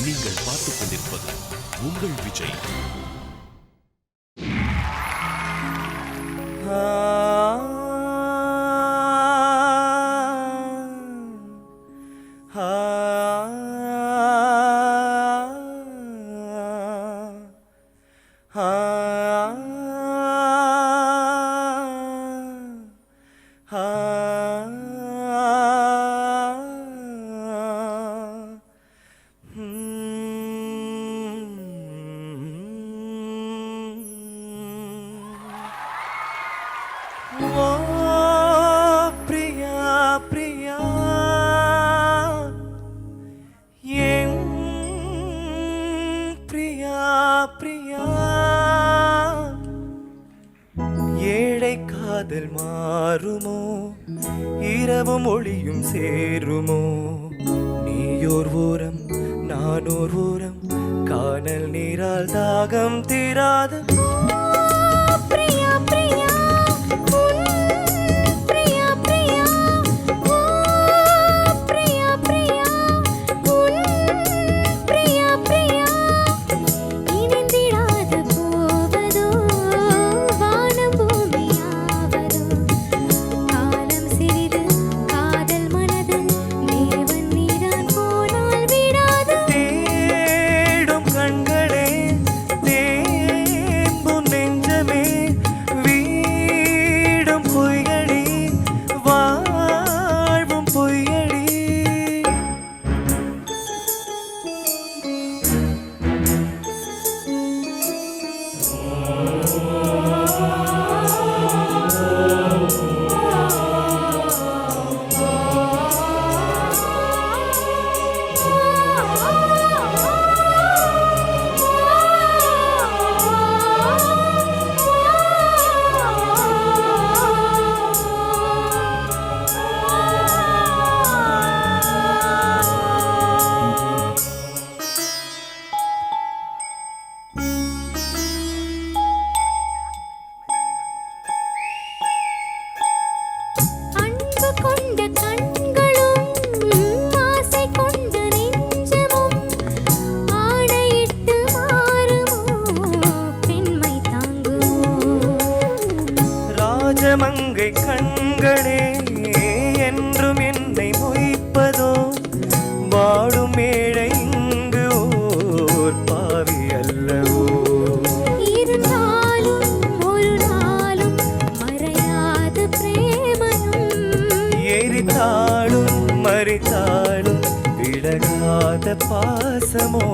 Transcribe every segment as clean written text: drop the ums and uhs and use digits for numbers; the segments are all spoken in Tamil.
நீங்கள் பார்த்துக் கொண்டிருப்பது உங்கள் விஜய். ஏழை காதல் மாறுமோ, இரவும் ஒளியும் சேருமோ, நீயோர் ஓரம் நானோர் ஓரம், காணல் நீரால் தாகம் தீராத மங்கை கண்களே என்றும் என்னை மொய்ப்பதோ, வாடும் மேடை இங்கு ஓர் பாவி அல்லவோ, ஒரு நாளும் மறையாத பிரேமனும், எரித்தாளும் மறித்தாளும் விலகாத பாசமோ,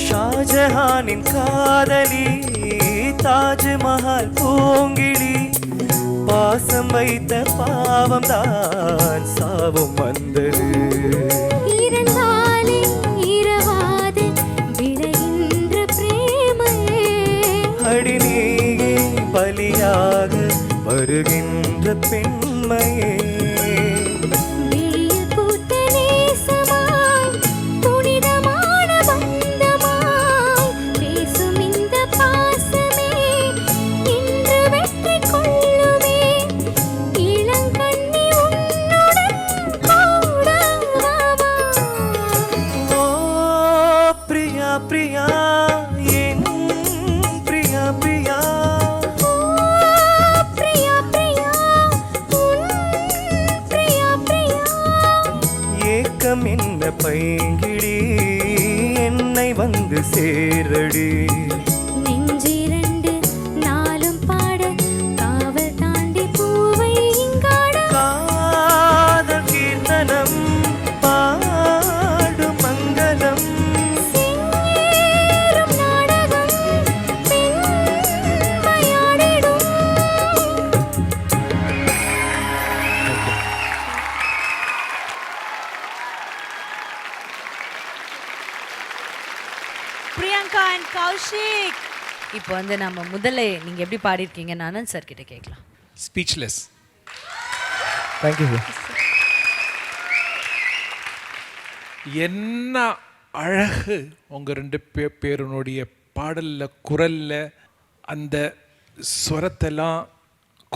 ஷாஜஹானின் காதலி, தாஜ்மஹால் பூங்கிழி, பாசம் வைத்த பாவம் தான் சாவும் வந்தது. அடி நீ பலியாக வருகின்ற பெண்மையே விழியில் பூத்த நேசமாய் புனிதமான பந்தமாய் பேசும் இந்த பாசமே இன்று வெற்றி கொள்ளுமே இளங்கண்ணி உன்னுடன் கூட வாவா. ஓ பிரியா பிரியா என் பிரியா பிரியா ஓ பிரியா பிரியா உன் பிரியா பிரியா. ஏக்கம் என்ன பைங்கிடி என்னை வந்து சேரடி நெஞ்சிரண்டு நாளும் பாட காவல் தாண்டி பூவை இங்காட காதல் கீர்த்தனம் பாடும் மங்களம் சேரும் நாடகம் பெண்மையாடிடும். பிரியங்கா அண்ட் கௌஷிக். இப்போ வந்து நம்ம முதல்ல நீங்க எப்படி பாடிருக்கீங்கன்னு ஆனந்த் சார் கிட்ட கேட்கலாம். ஸ்பீச்லெஸ். Thank you sir. என்ன அழகு உங்கள் ரெண்டு பேருனுடைய பாடலில் குரலில் அந்த ஸ்வரத்தெல்லாம்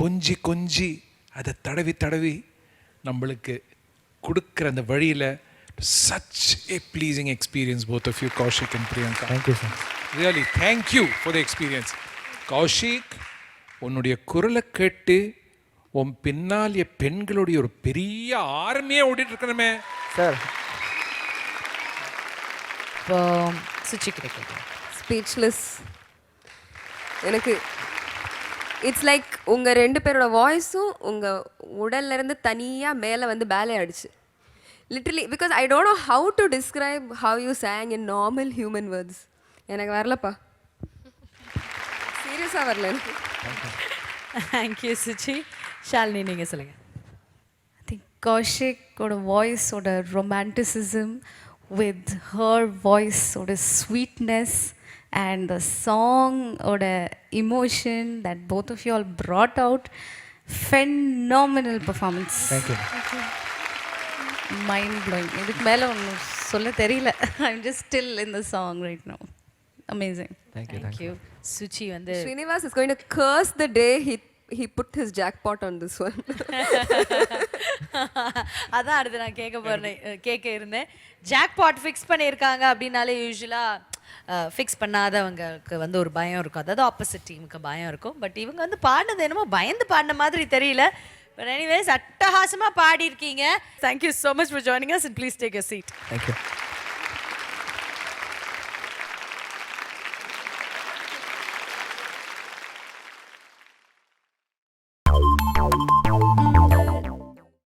கொஞ்சி கொஞ்சி அதை தடவி தடவி நம்மளுக்கு கொடுக்குற அந்த வழியில் such a pleasing experience both of you, Kaushik and Priyanka. Thank you sir. Really, thank you for the experience. Kaushik, உன்னுடைய குரலை கேட்டு உன் பின்னாலிய பெண்களுடைய ஒரு பெரிய ஆர்மியே ஓடிட்டு இருக்கணுமே. சார் இப்போ சுச்சி கிட்ட கேட்கலாம். ஸ்பீச்லெஸ். எனக்கு இட்ஸ் லைக் உங்கள் ரெண்டு பேரோட வாய்ஸும் உங்கள் உடல்லேருந்து தனியாக மேலே வந்து பேலே ஆடிச்சு literally. Because I don't know how to describe how you sang in normal human words. எனக்கு வரலப்பா, சீரியஸாக வரல எனக்கு. தேங்க்யூ சுச்சி. ஷாலினி நீங்கள் சொல்லுங்கள். I think Kaushikoட voice-ஓட romanticism with her voice-ஓட sweetness and the song-ஓட emotion that both of you all brought out, phenomenal performance. Thank you. Mind blowing. இதுக்கு மேலே ஒன்றும் சொல்ல தெரியல. I'm just still in the song right now. Amazing. Thank you. Thank you. Suchi வந்து Srinivas is going to curse the day he put his jackpot on this one. அதான் அடுத்து நான் கேட்க இருந்தேன். ஜாக்பாட் ஃபிக்ஸ் பண்ணியிருக்காங்க அப்படின்னாலே யூஸ்வலாக ஃபிக்ஸ் பண்ணாதவங்களுக்கு வந்து ஒரு பயம் இருக்கும், அதாவது ஆப்போசிட் டீமுக்கு பயம் இருக்கும். பட் இவங்க வந்து பாடினது என்னமோ பயந்து பாடின மாதிரி தெரியல. பட் எனிவேஸ் அட்டகாசமாக பாடியிருக்கீங்க. Thank you so much for joining us and please take your seat. Thank you.